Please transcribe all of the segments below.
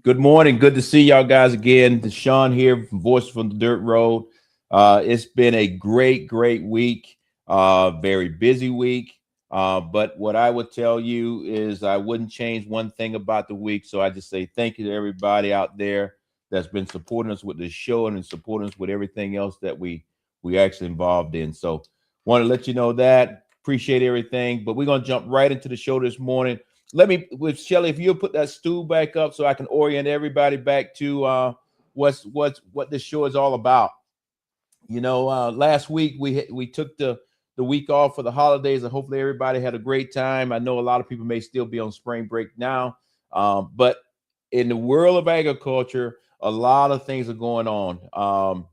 Good morning. Good to see y'all guys again. Deshaun here from Voice from the Dirt Road. It's been a great week. Very busy week. But what I would tell you is I wouldn't change one thing about the week. So I just say thank you to everybody out there that's been supporting us with this show and supporting us with everything else that we actually involved in. So want to let you know that. Appreciate everything. But we're gonna jump right into the show this morning. Let me, with Shelly, if you'll put that stool back up so I can orient everybody back to what this show is all about. Last week we took the week off for the holidays, and hopefully everybody had a great time. I know a lot of people may still be on spring break now, but in the world of agriculture, a lot of things are going on.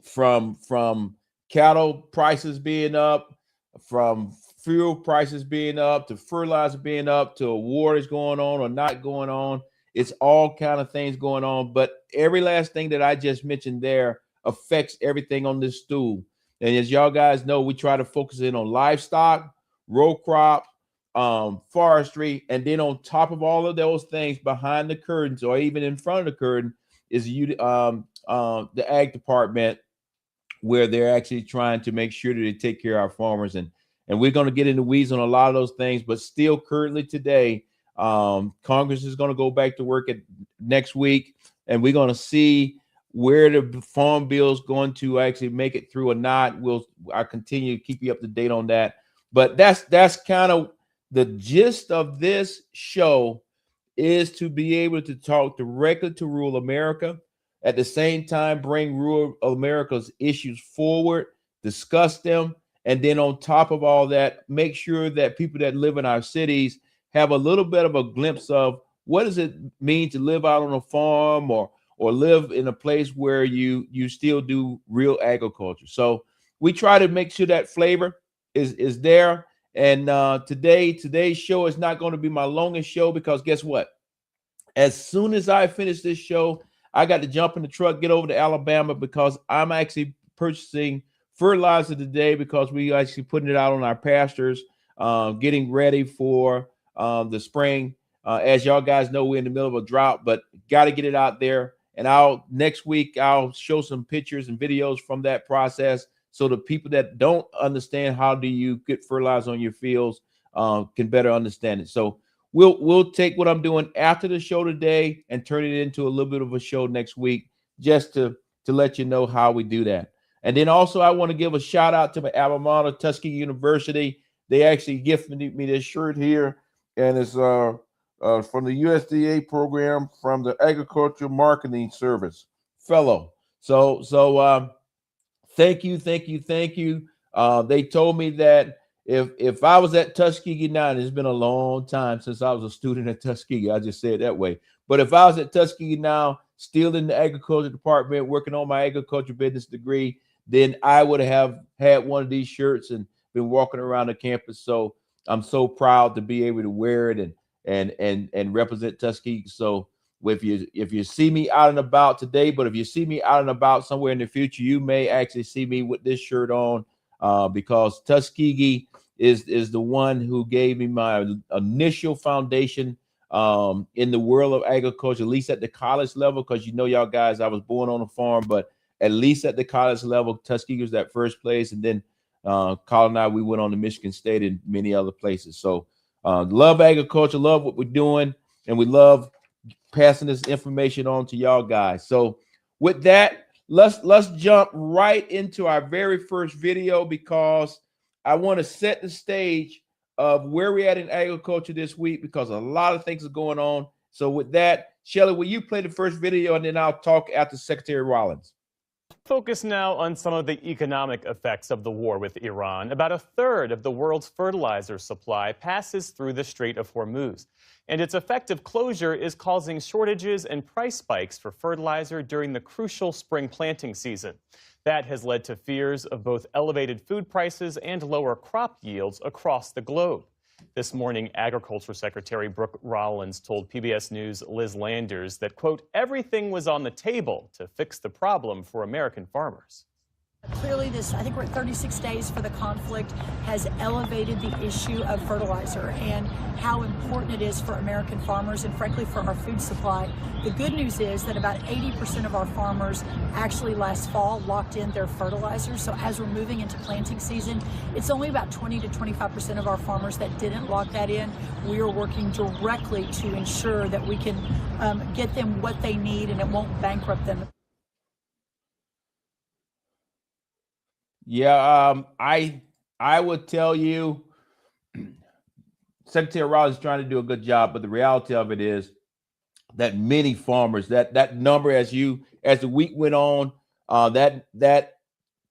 From cattle prices being up, from fuel prices being up, to fertilizer being up, to a war is going on or not going on. It's all kind of things going on. But every last thing that I just mentioned there affects everything on this stool. And as y'all guys know, we try to focus in on livestock, row crop, forestry, and then on top of all of those things, behind the curtains or even in front of the curtain, is the ag department, where they're actually trying to make sure that they take care of our farmers. And we're going to get into weeds on a lot of those things, but still currently today, Congress is going to go back to work next week, and we're going to see where the farm bill is going to actually make it through or not. I continue to keep you up to date on that. But that's kind of the gist of this show, is to be able to talk directly to rural America. At the same time, bring rural America's issues forward, discuss them, and then on top of all that, make sure that people that live in our cities have a little bit of a glimpse of what does it mean to live out on a farm or live in a place where you still do real agriculture. So we try to make sure that flavor is there. And today's show is not going to be my longest show, because guess what? As soon as I finish this show, I got to jump in the truck, get over to Alabama, because I'm actually purchasing fertilizer today, because we actually putting it out on our pastures, getting ready for the spring. As y'all guys know, we're in the middle of a drought, but got to get it out there. And next week I'll show some pictures and videos from that process, so the people that don't understand how do you get fertilizer on your fields can better understand it. So we'll take what I'm doing after the show today and turn it into a little bit of a show next week, just to let you know how we do that. And then also I want to give a shout out to my alma mater, Tuskegee University. They actually gifted me this shirt here, and it's from the USDA program, from the Agricultural Marketing Service Fellow. So thank you. They told me that if I was at Tuskegee now, and it's been a long time since I was a student at Tuskegee, I just say it that way. But if I was at Tuskegee now, still in the agriculture department, working on my agriculture business degree, then I would have had one of these shirts and been walking around the campus. So I'm so proud to be able to wear it and represent Tuskegee. So if you see me out and about today, but if you see me out and about somewhere in the future, you may actually see me with this shirt on, because Tuskegee is the one who gave me my initial foundation in the world of agriculture, at least at the college level, because y'all guys, I was born on a farm, but at least at the college level, Tuskegee was that first place. And then Colin and I, we went on to Michigan State and many other places. So love agriculture, love what we're doing, and we love passing this information on to y'all guys. So with that, let's jump right into our very first video, because I want to set the stage of where we're at in agriculture this week, because a lot of things are going on. So with that, Shelly, will you play the first video, and then I'll talk after Secretary Rollins. Focus now on some of the economic effects of the war with Iran. About a third of the world's fertilizer supply passes through the Strait of Hormuz, and its effective closure is causing shortages and price spikes for fertilizer during the crucial spring planting season. That has led to fears of both elevated food prices and lower crop yields across the globe. This morning, Agriculture Secretary Brooke Rollins told PBS News' Liz Landers that, quote, everything was on the table to fix the problem for American farmers. Clearly, I think we're at 36 days for the conflict, has elevated the issue of fertilizer and how important it is for American farmers and frankly for our food supply. The good news is that about 80% of our farmers actually last fall locked in their fertilizer. So as we're moving into planting season, it's only about 20 to 25% of our farmers that didn't lock that in. We are working directly to ensure that we can get them what they need and it won't bankrupt them. Yeah, I would tell you, Secretary Rawls is trying to do a good job, but the reality of it is that many farmers, that number as the week went on, that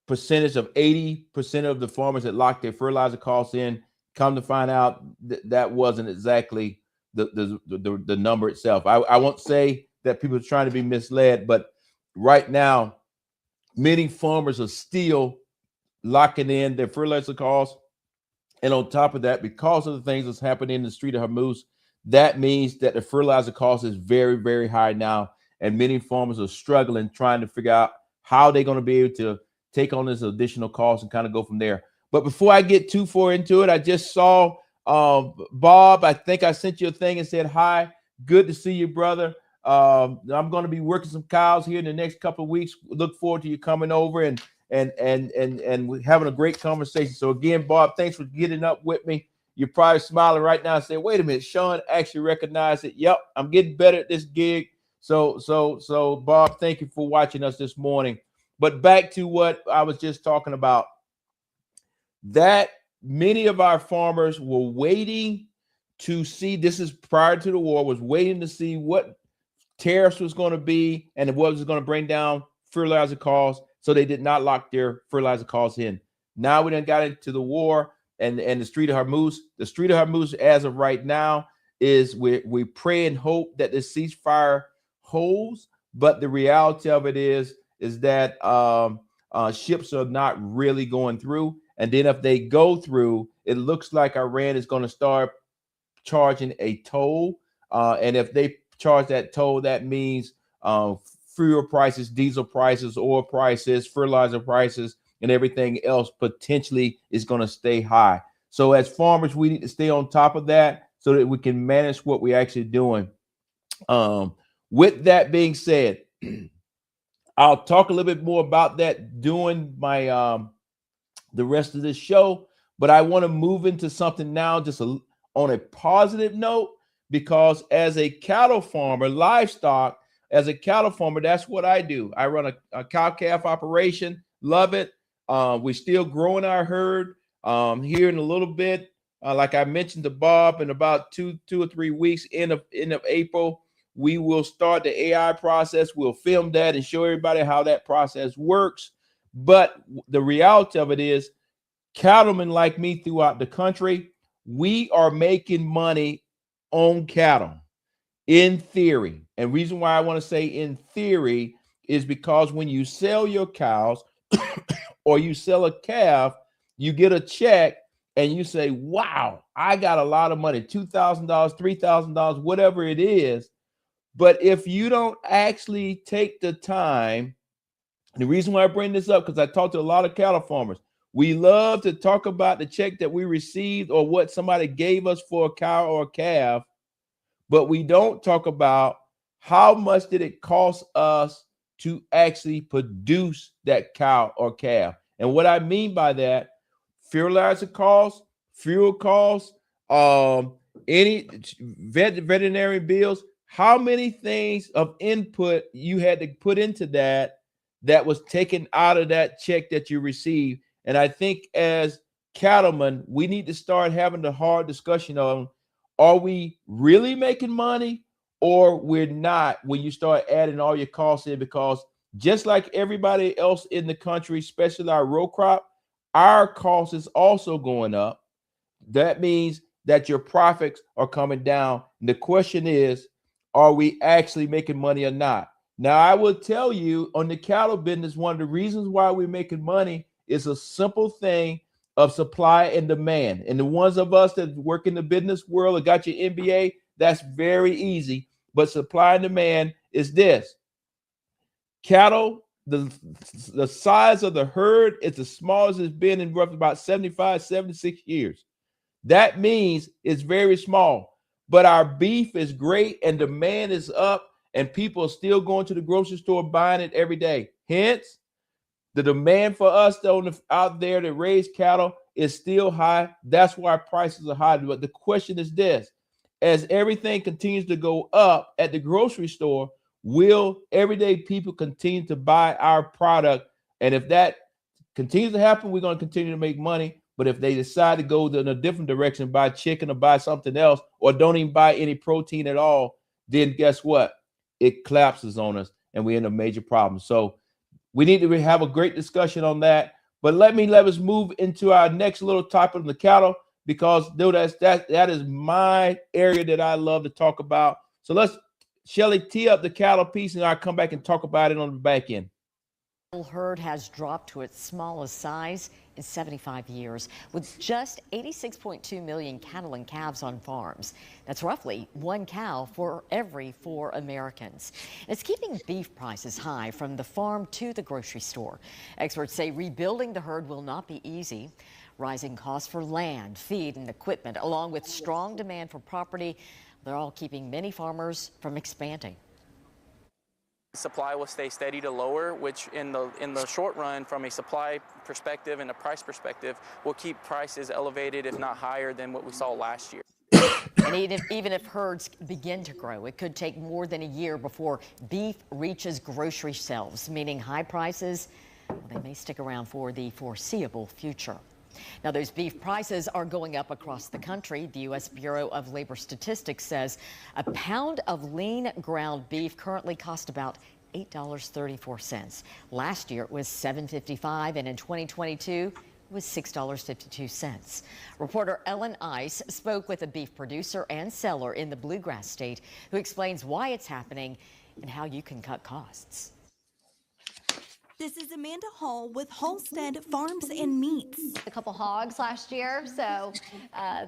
percentage of 80% of the farmers that locked their fertilizer costs in, come to find out that wasn't exactly the number itself. I won't say that people are trying to be misled, but right now, many farmers are still locking in their fertilizer costs. And on top of that, because of the things that's happening in the Strait of Hormuz, that means that the fertilizer cost is very, very high now. And many farmers are struggling, trying to figure out how they're going to be able to take on this additional cost and kind of go from there. But before I get too far into it, I just saw Bob. I think I sent you a thing and said, hi, good to see you, brother. I'm going to be working some cows here in the next couple of weeks. Look forward to you coming over and having a great conversation. So again, Bob, thanks for getting up with me. You're probably smiling right now and saying, wait a minute, Sean actually recognized it. Yep, I'm getting better at this gig. So Bob, thank you for watching us this morning. But back to what I was just talking about, that many of our farmers were waiting to see, this is prior to the war, was waiting to see what tariffs was going to be and what was going to bring down fertilizer costs. So they did not lock their fertilizer costs in. Now we done got into the war and the Strait of Hormuz. The Strait of Hormuz, as of right now, is we pray and hope that the ceasefire holds. But the reality of it is that ships are not really going through. And then if they go through, it looks like Iran is going to start charging a toll. And if they charge that toll, that means fuel prices, diesel prices, oil prices, fertilizer prices, and everything else potentially is going to stay high. So as farmers, we need to stay on top of that so that we can manage what we're actually doing. With that being said, I'll talk a little bit more about that during my the rest of this show, but I want to move into something now just on a positive note, because as a cattle farmer, livestock, as a cattle farmer, that's what I do. I run a cow-calf operation. Love it. We're still growing our herd here in a little bit. Like I mentioned to Bob, in about two or 3 weeks, end of April, we will start the AI process. We'll film that and show everybody how that process works. But the reality of it is, cattlemen like me throughout the country, we are making money on cattle. In theory, and reason why I want to say in theory is because when you sell your cows or you sell a calf, you get a check and you say, wow, I got a lot of money, $2,000, $3,000, whatever it is. But if you don't actually take the time, the reason why I bring this up, because I talk to a lot of cattle farmers, we love to talk about the check that we received or what somebody gave us for a cow or a calf, but we don't talk about how much did it cost us to actually produce that cow or calf. And what I mean by that, fertilizer costs, fuel costs, any veterinary bills, how many things of input you had to put into that was taken out of that check that you received. And I think as cattlemen, we need to start having the hard discussion on, are we really making money or we're not, when you start adding all your costs in? Because just like everybody else in the country, especially our row crop, our cost is also going up. That means that your profits are coming down. And the question is, are we actually making money or not? Now, I will tell you, on the cattle business, one of the reasons why we're making money is a simple thing of supply and demand. And the ones of us that work in the business world or got your MBA, that's very easy. But supply and demand is this. Cattle the size of the herd is the smallest it's been in roughly about 75, 76 years. That means it's very small, but our beef is great and demand is up and people are still going to the grocery store buying it every day. Hence, the demand for us out there to raise cattle is still high. That's why prices are high. But the question is this: as everything continues to go up at the grocery store, will everyday people continue to buy our product? And if that continues to happen, we're going to continue to make money. But if they decide to go in a different direction, buy chicken or buy something else, or don't even buy any protein at all, then guess what? It collapses on us and we're in a major problem. So we need to have a great discussion on that. But let us move into our next little topic on the cattle, because dude, that is my area that I love to talk about. So let's, Shelly, tee up the cattle piece and I'll come back and talk about it on the back end. Herd has dropped to its smallest size in 75 years, with just 86.2 million cattle and calves on farms. That's roughly one cow for every 4 Americans. It's keeping beef prices high from the farm to the grocery store. Experts say rebuilding the herd will not be easy. Rising costs for land, feed, and equipment, along with strong demand for property, they're all keeping many farmers from expanding. Supply will stay steady to lower, which in the short run, from a supply perspective and a price perspective, will keep prices elevated, if not higher than what we saw last year. And even if herds begin to grow, it could take more than a year before beef reaches grocery shelves, meaning high prices, they may stick around for the foreseeable future. Now, those beef prices are going up across the country. The U.S. Bureau of Labor Statistics says a pound of lean ground beef currently costs about $8.34. Last year, it was $7.55, and in 2022, it was $6.52. Reporter Ellen Ice spoke with a beef producer and seller in the Bluegrass State who explains why it's happening and how you can cut costs. This is Amanda Hall with Halstead Farms and Meats. A couple hogs last year, so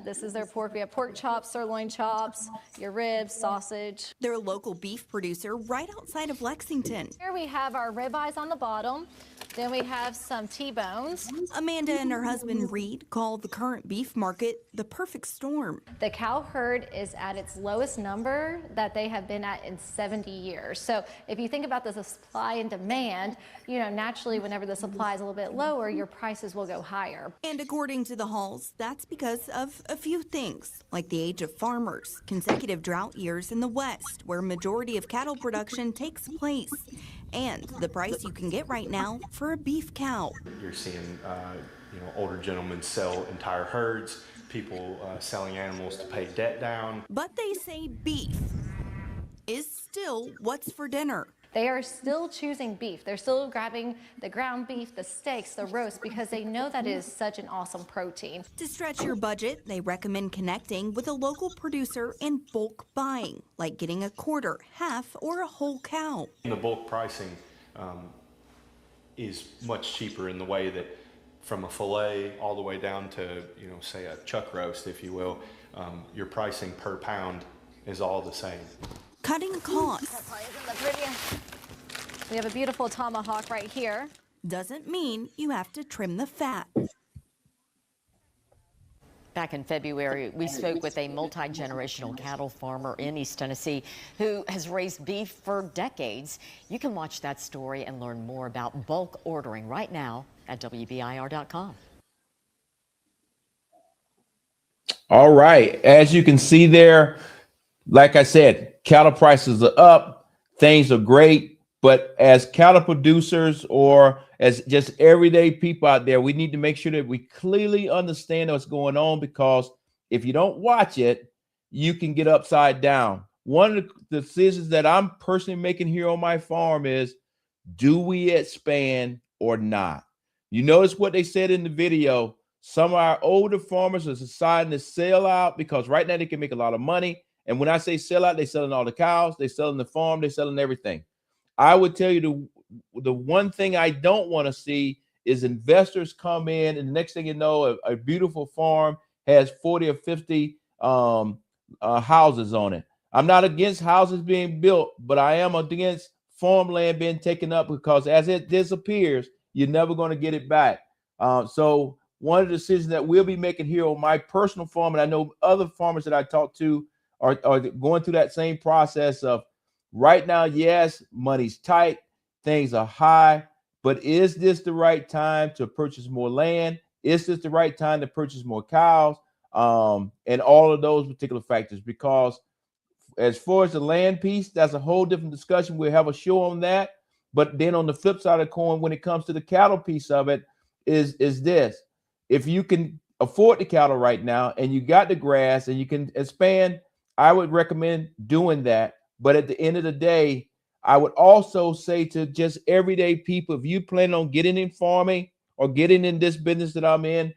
this is their pork. We have pork chops, sirloin chops, your ribs, sausage. They're a local beef producer right outside of Lexington. Here we have our ribeyes on the bottom. Then we have some T-bones. Amanda and her husband Reed call the current beef market the perfect storm. The cow herd is at its lowest number that they have been at in 70 years. So if you think about the supply and demand, you know, naturally whenever the supply is a little bit lower, your prices will go higher. And according to the Halls, that's because of a few things, like the age of farmers, consecutive drought years in the West, where majority of cattle production takes place, and the price you can get right now for a beef cow. You're seeing older gentlemen sell entire herds, people selling animals to pay debt down. But they say beef is still what's for dinner. They are still choosing beef. They're still grabbing the ground beef, the steaks, the roast, because they know that is such an awesome protein. To stretch your budget, they recommend connecting with a local producer and bulk buying, like getting a quarter, half, or a whole cow. And the bulk pricing is much cheaper in the way that from a fillet all the way down to, say a chuck roast, if you will, your pricing per pound is all the same. Cutting costs We have a beautiful tomahawk right here. doesn't mean you have to trim the fat. Back in February, we spoke with a multi-generational cattle farmer in East Tennessee who has raised beef for decades. You can watch that story and learn more about bulk ordering right now at WBIR.com. All right. As you can see there, like I said, cattle prices are up. Things are great. But as cattle producers or as just everyday people out there, we need to make sure that we clearly understand what's going on, because if you don't watch it, you can get upside down. One of the decisions that I'm personally making here on my farm is, do we expand or not? You notice what they said in the video. Some of our older farmers are deciding to sell out because right now they can make a lot of money. And when I say sell out, they're selling all the cows, they're selling the farm, they're selling everything. I would tell you the one thing I don't want to see is investors come in, and the next thing you know, a beautiful farm has 40 or 50 houses on it. I'm not against houses being built, but I am against farmland being taken up, because as it disappears, you're never going to get it back. So one of the decisions that we'll be making here on my personal farm, and I know other farmers that I talk to are going through that same process of right now, yes, money's tight, things are high, but is this the right time to purchase more land? Is this the right time to purchase more cows? And all of those particular factors, because as far as the land piece, that's a whole different discussion. We'll have a show on that. But then on the flip side of the coin, when it comes to the cattle piece of it, is this. If you can afford the cattle right now and you got the grass and you can expand, I would recommend doing that. But at the end of the day, I would also say to just everyday people, if you plan on getting in farming or getting in this business that I'm in,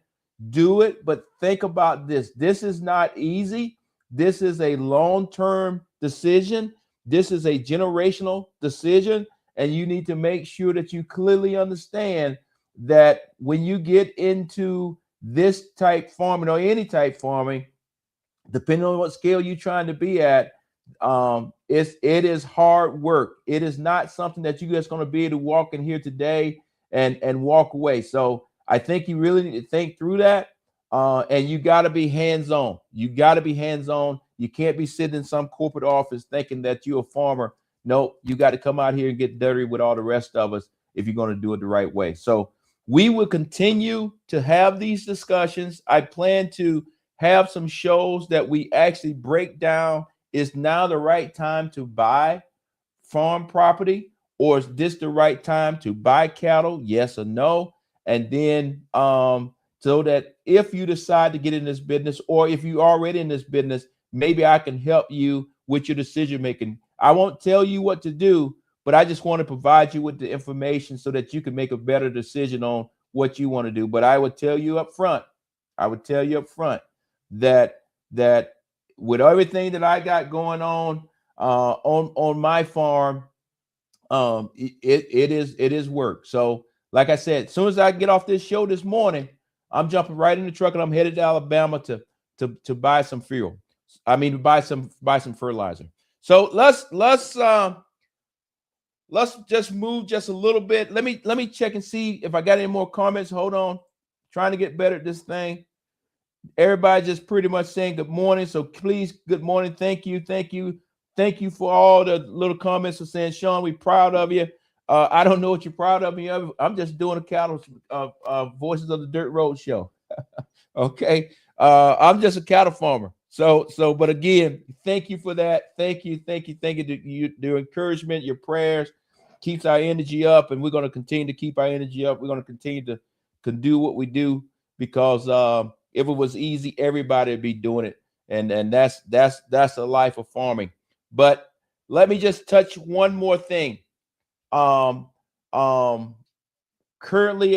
do it. But think about this. This is not easy. This is a long-term decision. This is a generational decision. And you need to make sure that you clearly understand that when you get into this type farming or any type farming, depending on what scale you're trying to be at, it is hard work. It is not something that you're just going to be able to walk in here today and walk away. So I think you really need to think through that. And you got to be hands-on. You got to be hands-on. You can't be sitting in some corporate office thinking that you're a farmer. No, you got to come out here and get dirty with all the rest of us if you're going to do it the right way. So we will continue to have these discussions. I plan to have some shows that we actually break down. Is now the right time to buy farm property, or is this the right time to buy cattle? Yes or no? And then so that if you decide to get in this business, or if you're already in this business, maybe I can help you with your decision making. I won't tell you what to do, but I just want to provide you with the information so that you can make a better decision on what you want to do. But I would tell you up front, that with everything that I got going on my farm, it is work. So like I said, as soon as I get off this show this morning, I'm jumping right in the truck and I'm headed to Alabama to buy some fuel. I mean, to buy some fertilizer. So let's just move just a little bit. Let me check and see if I got any more comments. Hold on. Trying to get better at this thing. Everybody just pretty much saying good morning. So please, good morning. Thank you. Thank you for all the little comments of saying, Sean, we're proud of you. I don't know what you're proud of me of. I'm just doing a cattle Voices of the Dirt Road show. Okay. I'm just a cattle farmer. So, but again, thank you for that. Thank you. Your encouragement, your prayers keeps our energy up, and we're going to continue to keep our energy up. We're going to continue to do what we do, because if it was easy, everybody would be doing it. And that's the life of farming. But let me just touch one more thing. Currently,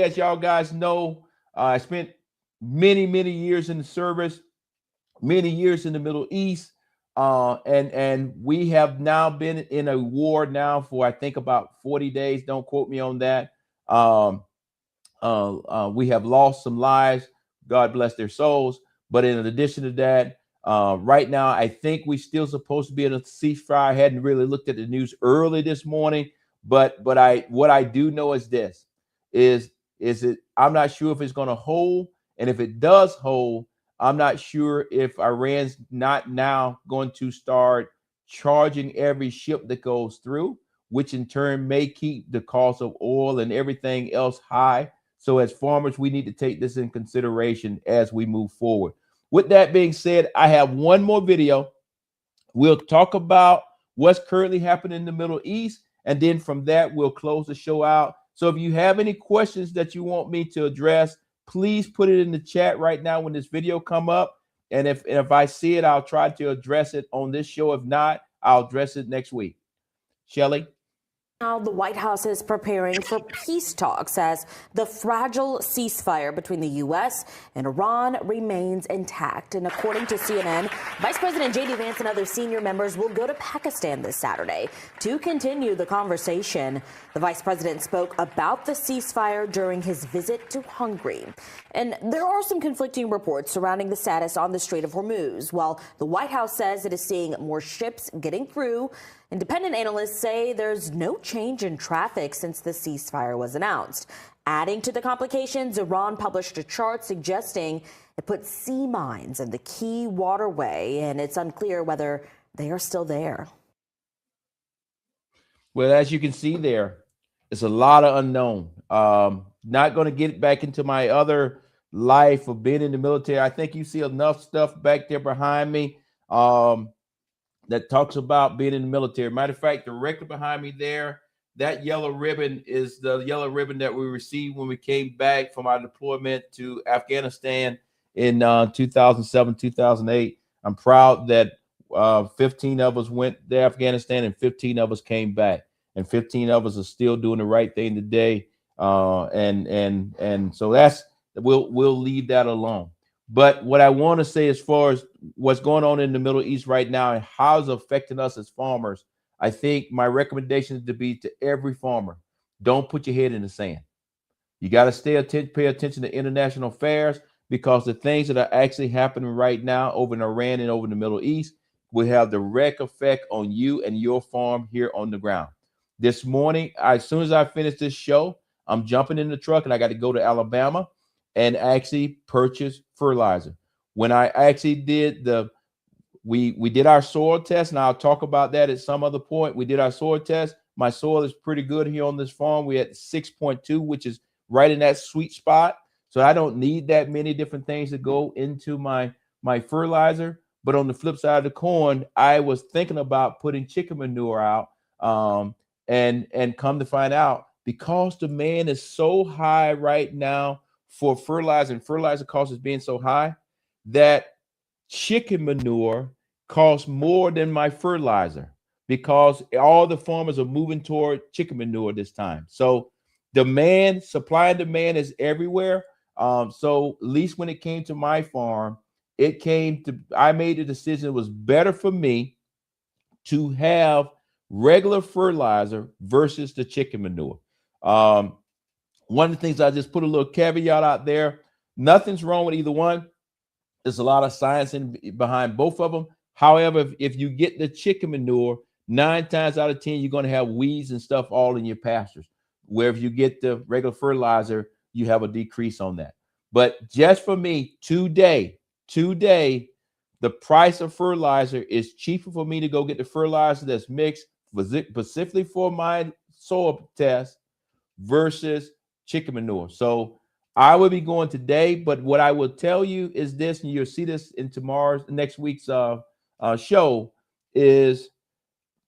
as y'all guys know, I spent many years in the service, many years in the Middle East, and we have now been in a war now for I think about 40 days. Don't quote me on that. We have lost some lives. God bless their souls. But in addition to that, right now, I think we're still supposed to be in a ceasefire. I hadn't really looked at the news early this morning, but what I do know is this: is it? I'm not sure if it's going to hold, and if it does hold, I'm not sure if Iran's not now going to start charging every ship that goes through, which in turn may keep the cost of oil and everything else high. So as farmers, we need to take this in consideration as we move forward. With that being said, I have one more video. We'll talk about what's currently happening in the Middle East, and then from that, we'll close the show out. So if you have any questions that you want me to address, please put it in the chat right now when this video come up. And if I see it, I'll try to address it on this show. If not, I'll address it next week. Shelley? Now the White House is preparing for peace talks as the fragile ceasefire between the U.S. and Iran remains intact. And according to CNN, Vice President J.D. Vance and other senior members will go to Pakistan this Saturday to continue the conversation. The vice president spoke about the ceasefire during his visit to Hungary. And there are some conflicting reports surrounding the status on the Strait of Hormuz. While the White House says it is seeing more ships getting through, independent analysts say there's no change in traffic since the ceasefire was announced. Adding to the complications, Iran published a chart suggesting it put sea mines in the key waterway, and it's unclear whether they are still there. Well, as you can see there, it's a lot of unknown. Not going to get back into my other life of being in the military. I think you see enough stuff back there behind me that talks about being in the military. Matter of fact, directly behind me there, that yellow ribbon is the yellow ribbon that we received when we came back from our deployment to Afghanistan in 2007, 2008. I'm proud that 15 of us went to Afghanistan and 15 of us came back, and 15 of us are still doing the right thing today. And so that's, we'll leave that alone. But what I want to say, as far as what's going on in the Middle East right now and how it's affecting us as farmers, I think my recommendation is to be to every farmer: don't put your head in the sand. You got to pay attention to international affairs, because the things that are actually happening right now over in Iran and over in the Middle East will have direct effect on you and your farm here on the ground. This morning, as soon as I finish this show, I'm jumping in the truck and I got to go to Alabama and actually purchase fertilizer. When I actually did we did our soil test, and I'll talk about that at some other point. We did our soil test. My soil is pretty good here on this farm. We had 6.2, which is right in that sweet spot. So I don't need that many different things to go into my fertilizer. But on the flip side of the coin, I was thinking about putting chicken manure out, and come to find out, because demand is so high right now for fertilizer, and fertilizer cost is being so high, that chicken manure costs more than my fertilizer, because all the farmers are moving toward chicken manure this time. So demand, supply and demand is everywhere. So at least when it came to my farm, I made the decision it was better for me to have regular fertilizer versus the chicken manure. One of the things, I just put a little caveat out there: nothing's wrong with either one. There's a lot of science behind both of them. However, if you get the chicken manure, 9 times out of 10, you're going to have weeds and stuff all in your pastures. Where if you get the regular fertilizer, you have a decrease on that. But just for me today, the price of fertilizer is cheaper for me to go get the fertilizer that's mixed specifically for my soil test versus chicken manure. So I will be going today, but what I will tell you is this, and you'll see this in next week's show, is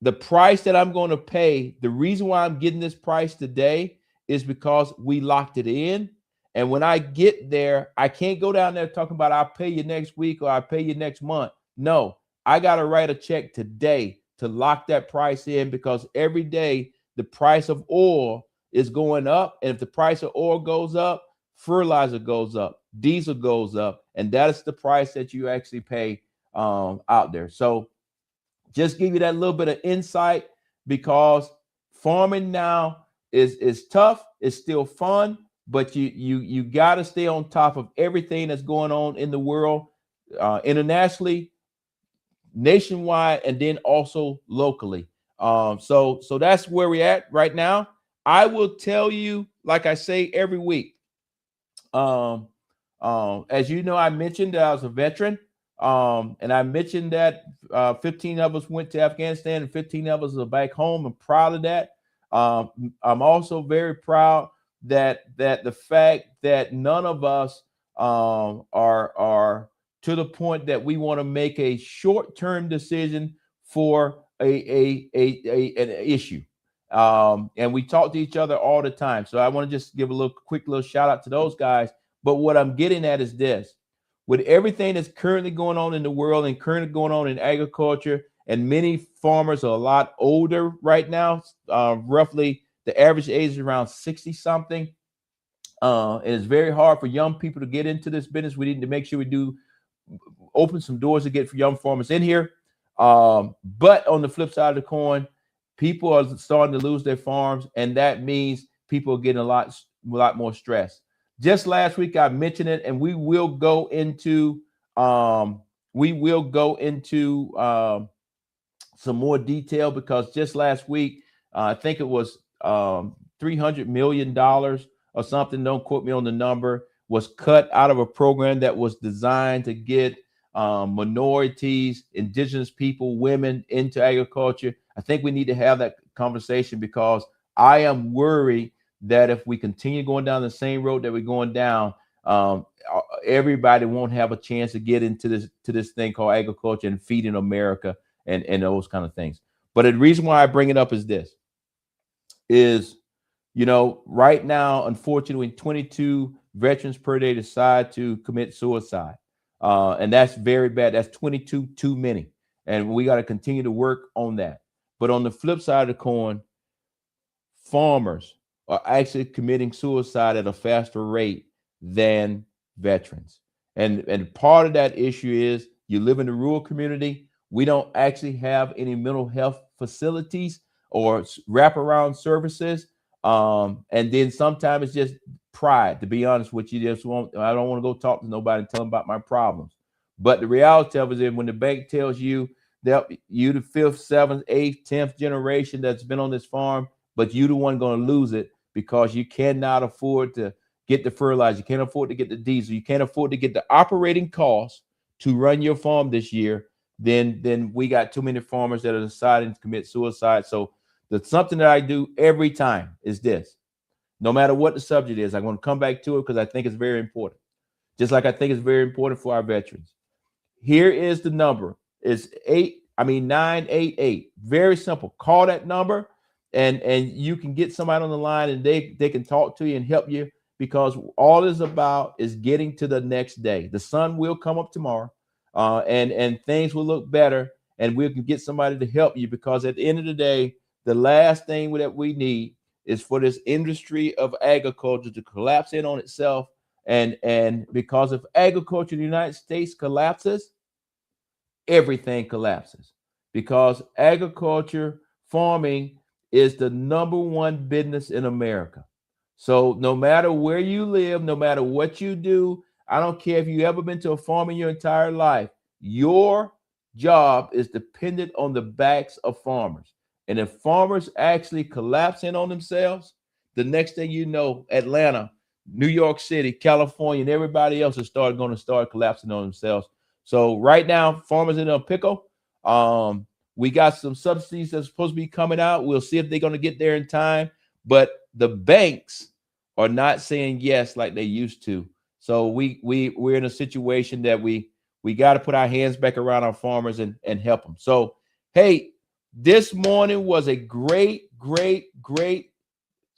the price that I'm going to pay. The reason why I'm getting this price today is because we locked it in. And when I get there, I can't go down there talking about I'll pay you next week or I'll pay you next month. No, I got to write a check today to lock that price in, because every day the price of oil is going up. And if the price of oil goes up, fertilizer goes up, diesel goes up, and that is the price that you actually pay out there. So just give you that little bit of insight, because farming now is tough. It's still fun, but you got to stay on top of everything that's going on in the world, internationally, nationwide, and then also locally. So that's where we're at right now. I will tell you, like I say every week, as you know, I mentioned that I was a veteran, and I mentioned that 15 of us went to Afghanistan and 15 of us are back home. I'm proud of that. I'm also very proud that the fact that none of us are to the point that we want to make a short-term decision for an issue. And we talk to each other all the time. So I want to just give a quick little shout out to those guys. But what I'm getting at is this: with everything that's currently going on in the world and currently going on in agriculture, and many farmers are a lot older right now, roughly the average age is around 60 something. And it's very hard for young people to get into this business. We need to make sure we open some doors to get for young farmers in here. But on the flip side of the coin, people are starting to lose their farms, and that means people are getting a lot more stress. Just last week, I mentioned it, and we will go into some more detail, because just last week, I think it was $300 million or something. Don't quote me on the number. Was cut out of a program that was designed to get minorities, indigenous people, women into agriculture. I think we need to have that conversation, because I am worried that if we continue going down the same road that we're going down, everybody won't have a chance to get into this thing called agriculture and feeding America and those kind of things. But the reason why I bring it up is this: right now, unfortunately, 22 veterans per day decide to commit suicide. And that's very bad. That's 22 too many. And we got to continue to work on that. But on the flip side of the coin, farmers are actually committing suicide at a faster rate than veterans. And part of that issue is you live in a rural community. We don't actually have any mental health facilities or wraparound services. And then sometimes it's just pride, to be honest with you. I don't want to go talk to nobody and tell them about my problems. But the reality of it is, when the bank tells you that you the 5th, 7th, 8th, 10th generation that's been on this farm, but you the one going to lose it because you cannot afford to get the fertilizer, you can't afford to get the diesel, you can't afford to get the operating costs to run your farm this year, then we got too many farmers that are deciding to commit suicide. So that's something that I do every time is this. No matter what the subject is, I'm going to come back to it because I think it's very important. Just like I think it's very important for our veterans. Here is the number. It's 988. Very simple. Call that number and you can get somebody on the line and they can talk to you and help you, because all it's about is getting to the next day. The sun will come up tomorrow and things will look better, and we can get somebody to help you, because at the end of the day, the last thing that we need is for this industry of agriculture to collapse in on itself. And because if agriculture in the United States collapses, everything collapses, because agriculture, farming is the #1 business in America. So no matter where you live, no matter what you do, I don't care if you ever been to a farm in your entire life, your job is dependent on the backs of farmers. And if farmers actually collapse in on themselves, the next thing you know, Atlanta, New York City, California, and everybody else is going to start collapsing on themselves. So right now, farmers in a pickle. We got some subsidies that's supposed to be coming out. We'll see if they're going to get there in time. But the banks are not saying yes like they used to. So we're in a situation that we got to put our hands back around our farmers and help them. So, hey, this morning was a great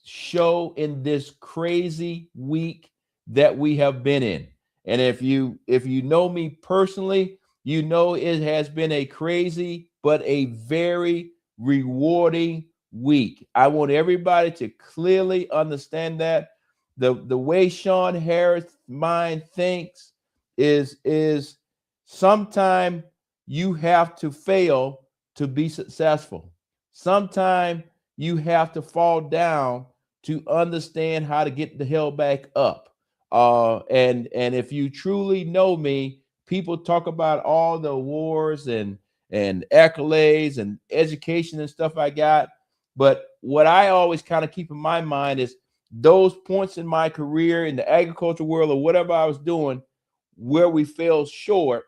show in this crazy week that we have been in. And if you know me personally, you know it has been a crazy but a very rewarding week. I want everybody to clearly understand that the way Sean Harris' mind thinks is sometime you have to fail to be successful. Sometimes you have to fall down to understand how to get the hell back up. And if you truly know me, people talk about all the awards and accolades and education and stuff I got. But what I always kind of keep in my mind is those points in my career in the agriculture world or whatever I was doing where we fell short.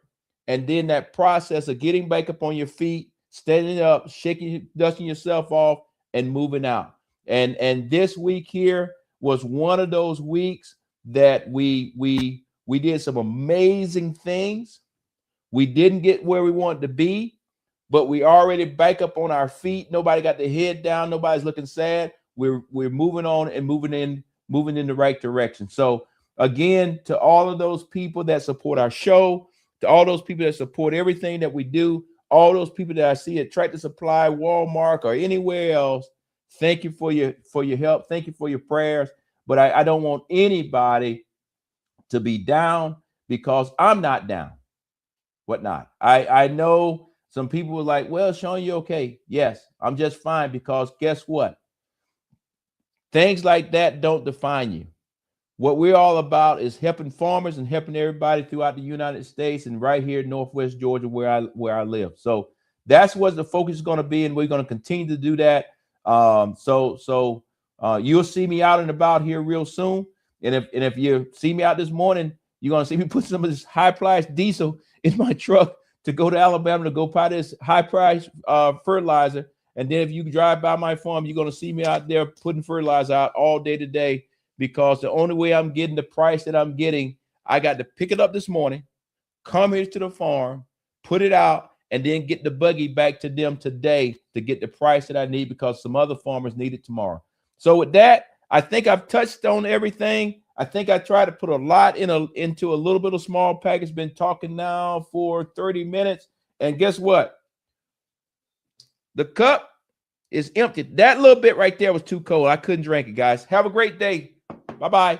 And then that process of getting back up on your feet, standing up, shaking, dusting yourself off, and moving out. And this week here was one of those weeks that we did some amazing things. We didn't get where we wanted to be, but we already back up on our feet. Nobody got their head down. Nobody's looking sad. We're moving on and moving in the right direction. So again, to all of those people that support our show, to all those people that support everything that we do, all those people that I see at Tractor Supply, Walmart, or anywhere else, thank you for your help. Thank you for your prayers. But I don't want anybody to be down, because I'm not down. Whatnot. I know some people were like, well, Sean, you okay? Yes, I'm just fine, because guess what? Things like that don't define you. What we're all about is helping farmers and helping everybody throughout the United States and right here in Northwest Georgia where I live. So that's what the focus is going to be, and we're going to continue to do that. So you'll see me out and about here real soon. And if you see me out this morning, you're gonna see me put some of this high priced diesel in my truck to go to Alabama to go buy this high price fertilizer. And then if you drive by my farm, you're gonna see me out there putting fertilizer out all day today, because the only way I'm getting the price that I'm getting, I got to pick it up this morning, come here to the farm, put it out, and then get the buggy back to them today to get the price that I need, because some other farmers need it tomorrow. So with that, I think I've touched on everything. I think I tried to put a lot into a little bit of small package. Been talking now for 30 minutes. And guess what? The cup is empty. That little bit right there was too cold. I couldn't drink it, guys. Have a great day. Bye-bye.